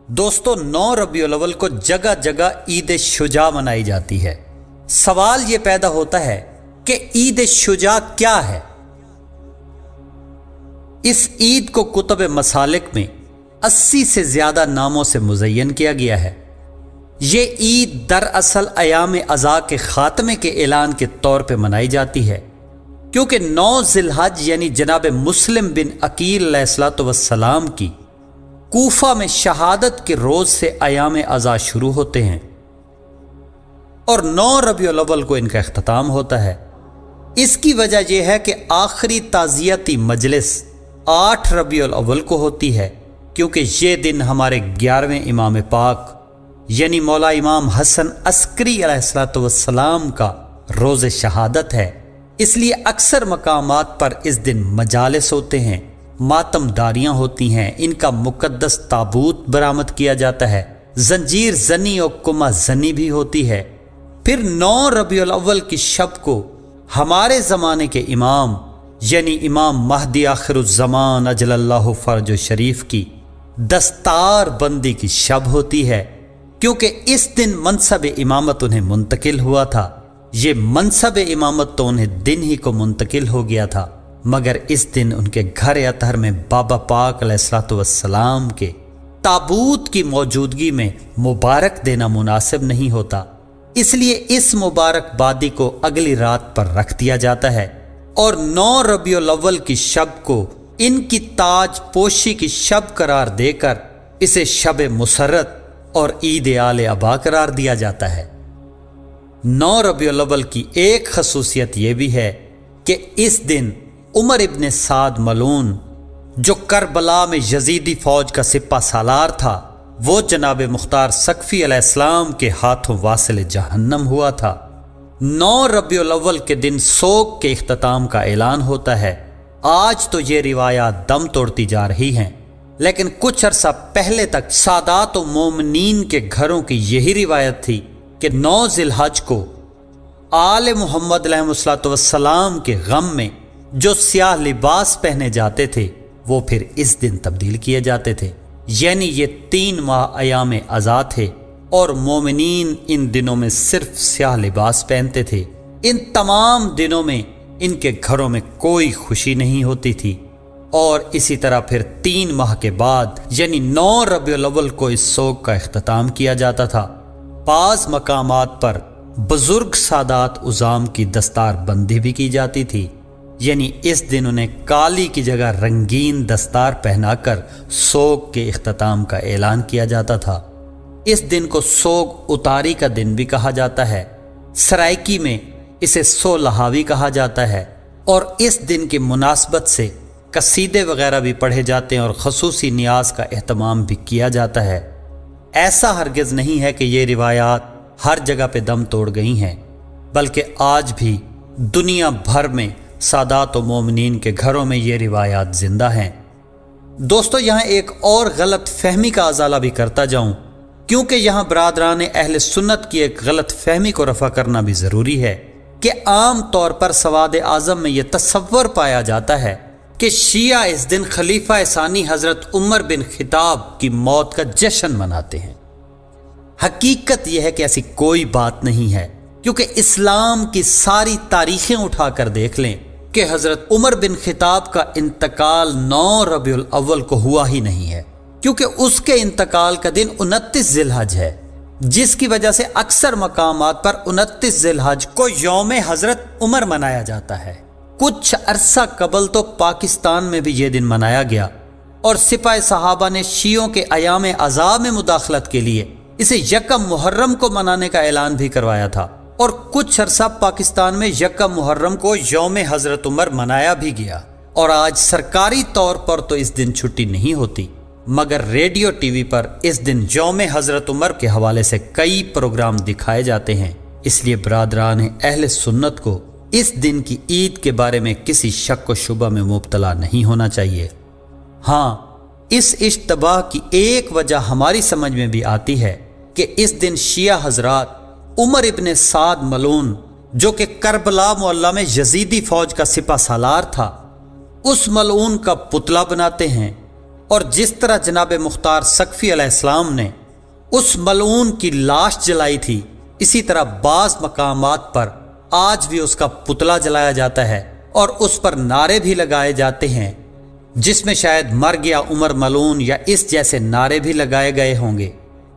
दोस्तों 9 रबीउल अव्वल को जगह जगह ईद शुजा मनाई जाती है। सवाल यह पैदा होता है कि ईद शुजा क्या है। इस ईद को कुतुब मसालिक में 80 से ज्यादा नामों से मुज़य्यन किया गया है। यह ईद दरअसल अयाम अज़ा के खात्मे के ऐलान के तौर पर मनाई जाती है, क्योंकि 9 ज़िलहज यानी जनाब मुस्लिम बिन अकील अलैहिस्सलाम की कूफा में शहादत के रोज से अयाम अज़ा शुरू होते हैं और 9 रबीउल अव्वल को इनका इख्तिताम होता है। इसकी वजह यह है कि आखिरी ताज़ियती मजलिस 8 रबीउल अव्वल को होती है, क्योंकि ये दिन हमारे 11वें इमाम पाक यानी मौला इमाम हसन अस्करी अलैहिस्सलाम का रोज़ शहादत है। इसलिए अक्सर मकामात पर इस दिन मजालिस होते हैं, मातमदारियां होती हैं, इनका मुकद्दस ताबूत बरामद किया जाता है, जंजीर जनी और कुमा जनी भी होती है। फिर 9 रबीउल अव्वल की शब को हमारे ज़माने के इमाम यानी इमाम महदी आखिरुज़्ज़मान अजलल्लाहु फरजो शरीफ की दस्तार बंदी की शब होती है, क्योंकि इस दिन मनसब इमामत उन्हें मुंतकिल हुआ था। ये मनसब इमामत तो उन्हें दिन ही को मुंतकिल हो गया था, मगर इस दिन उनके घर अतहर में बाबा पाक अलैहिस्सलाम के ताबूत की मौजूदगी में मुबारक देना मुनासिब नहीं होता। इसलिए इस मुबारकबादी को अगली रात पर रख दिया जाता है और 9 रबीउल अव्वल की शब को इनकी ताज पोशी की शब करार देकर इसे शब मुसर्रत और ईद आले अबा करार दिया जाता है। 9 रबीउल अव्वल की एक खसूसियत यह भी है कि इस दिन उमर इब्न साद मलून, जो करबला में यजीदी फौज का सिपा सालार था, वो जनाब मुख्तार सकफी अलैहिस्सलाम के हाथों वासिल जहन्नम हुआ था। 9 रबीउल अव्वल के दिन सोग के इख्तिताम का ऐलान होता है। आज तो ये रिवायात दम तोड़ती जा रही हैं, लेकिन कुछ अरसा पहले तक सादात व मोमिनीन के घरों की यही रिवायत थी कि 9 ज़िलहज को आले मोहम्मद अलैहिस्सलाम के गम में जो स्याह लिबास पहने जाते थे वो फिर इस दिन तब्दील किए जाते थे। यानी ये 3 माह अयाम अज़ा थे और मोमिनीन इन दिनों में सिर्फ स्याह लिबास पहनते थे। इन तमाम दिनों में इनके घरों में कोई खुशी नहीं होती थी और इसी तरह फिर 3 माह के बाद यानी 9 रबीउल अव्वल को इस सोग का इख्तिताम किया जाता था। बाज़ मकामात पर बुजुर्ग सादात उज़ाम की दस्तार बंदी भी की जाती थी, यानी इस दिन उन्हें काली की जगह रंगीन दस्तार पहनाकर सोग के इख्तिताम का ऐलान किया जाता था। इस दिन को सोग उतारी का दिन भी कहा जाता है। सराइकी में इसे सोलहावी कहा जाता है और इस दिन की मुनासबत से कसीदे वगैरह भी पढ़े जाते हैं और खसूसी नियाज का एहतमाम भी किया जाता है। ऐसा हरगिज नहीं है कि ये रिवायात हर जगह पे दम तोड़ गई हैं, बल्कि आज भी दुनिया भर में सादात व मोमिनीन के घरों में ये रिवायात जिंदा हैं। दोस्तों यहाँ एक और गलत फहमी का अजाला भी करता जाऊं, क्योंकि यहाँ बरादरान अहले सुन्नत की एक गलत फहमी को रफा करना भी जरूरी है कि आम तौर पर सवाद आजम में यह तसव्वुर पाया जाता है कि शिया इस दिन खलीफा सानी हजरत उमर बिन खिताब की मौत का जश्न मनाते हैं। हकीकत यह है कि ऐसी कोई बात नहीं है, क्योंकि इस्लाम की सारी तारीखें उठाकर देख लें कि हजरत उमर बिन खिताब का इंतकाल 9 रबीउल अव्वल को हुआ ही नहीं है, क्योंकि उसके इंतकाल का दिन 29 ज़िलहज है, जिसकी वजह से अक्सर मकामात पर 29 ज़िलहज को यौम हजरत उमर मनाया जाता है। कुछ अरसा कबल तो पाकिस्तान में भी यह दिन मनाया गया और सिपाही सहाबा ने शियों के अयाम अज़ा में मुदाखलत के लिए इसे यकम मुहर्रम को मनाने का ऐलान भी करवाया था और कुछ अरसा पाकिस्तान में यकम मुहर्रम को यौम हजरत उमर मनाया भी गया। और आज सरकारी तौर पर तो इस दिन छुट्टी नहीं होती, मगर रेडियो टीवी पर इस दिन यौम हजरत उमर के हवाले से कई प्रोग्राम दिखाए जाते हैं। इसलिए बरादरान अहले सुन्नत को इस दिन की ईद के बारे में किसी शक व शुबा में मुब्तला नहीं होना चाहिए। हाँ, इस इश्तबाह की एक वजह हमारी समझ में भी आती है कि इस दिन शिया हजरात उमर इब्न साद मलून, जो कि करबला मोहल्ला में यजीदी फौज का सिपा सालार था, उस मलऊन का पुतला बनाते हैं اور جس طرح جناب مختار سقفی علیہ السلام نے اس ملعون کی لاش جلائی تھی، اسی طرح بعض مقامات پر آج بھی اس کا پتلا جلایا جاتا ہے اور اس پر نعرے بھی لگائے جاتے ہیں، جس میں شاید مر گیا عمر ملعون یا اس جیسے نعرے بھی لگائے گئے ہوں گے،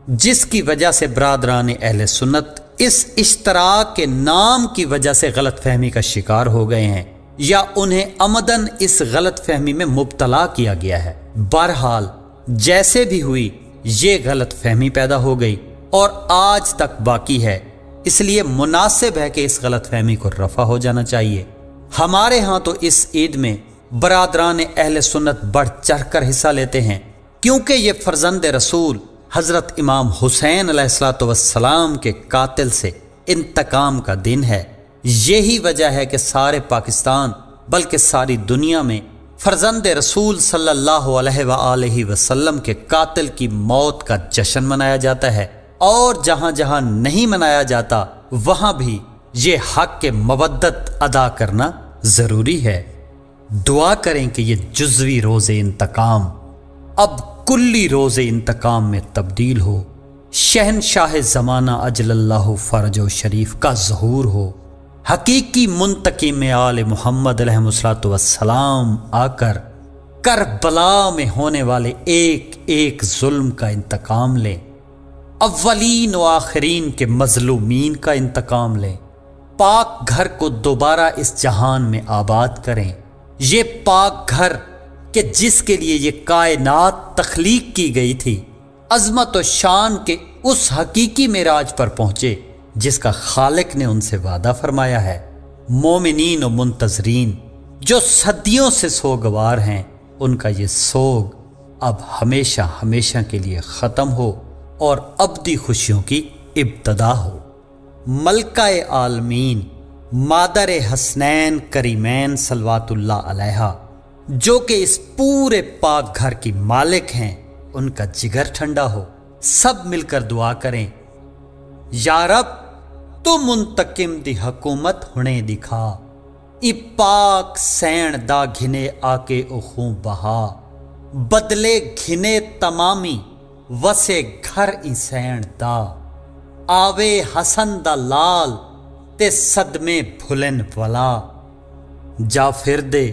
جس کی وجہ سے برادران اہل سنت اس اشتراک کے نام کی وجہ سے غلط فہمی کا شکار ہو گئے ہیں یا انہیں عمدن اس غلط فہمی میں مبتلا کیا گیا ہے۔ بہرحال جیسے بھی ہوئی یہ غلط فہمی پیدا ہو گئی اور آج تک باقی ہے، اس لیے مناسب ہے کہ اس غلط فہمی کو رفع ہو جانا چاہیے۔ ہمارے ہاں تو اس عید میں برادران اہل سنت بڑھ چڑھ کر حصہ لیتے ہیں، کیونکہ یہ فرزند رسول حضرت امام حسین علیہ السلام کے قاتل سے انتقام کا دن ہے۔ یہی وجہ ہے کہ سارے پاکستان بلکہ ساری دنیا میں فرزند رسول صلی اللہ علیہ وآلہ وسلم کے قاتل کی موت کا جشن منایا جاتا ہے، اور جہاں جہاں نہیں منایا جاتا وہاں بھی یہ حق کے مودت ادا کرنا ضروری ہے۔ دعا کریں کہ یہ جزوی روز انتقام اب کلی روز انتقام میں تبدیل ہو، شہنشاہ زمانہ اجل اللہ فرج و شریف کا ظہور ہو، حقیقی منتقم آل محمد علیہ السلام آ کر کربلا میں ہونے والے ایک ایک ظلم کا انتقام لیں، اولین و آخرین کے مظلومین کا انتقام لیں، پاک گھر کو دوبارہ اس جہان میں آباد کریں، یہ پاک گھر کہ جس کے لیے یہ کائنات تخلیق کی گئی تھی عظمت و شان کے اس حقیقی معراج پر پہنچے جس کا خالق نے ان سے وعدہ فرمایا ہے۔ مومنین و منتظرین جو صدیوں سے سوگوار ہیں، ان کا یہ سوگ اب ہمیشہ ہمیشہ کے لیے ختم ہو اور ابدی خوشیوں کی ابتدا ہو۔ ملکہ عالمین مادر حسنین کریمین صلوات اللہ علیہا، جو کہ اس پورے پاک گھر کی مالک ہیں، ان کا جگر ٹھنڈا ہو۔ سب مل کر دعا کریں، یا رب تو منتقم دی حکومت ہونے دکھا، ای پاک سین دا گھنے آکے اخوں بہا، بدلے گھنے تمامی وسے گھر ای سین دا، آوے حسن دا لال تے صدمے بھلن ولا، جا پھر دے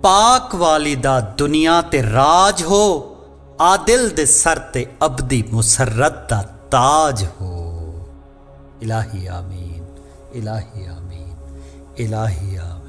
پاک والی دا دنیا تے راج ہو، عادل دے سر تے ابدی مسرت دا تاج ہو۔ الہی آمین، الہی آمین، الہی آمین۔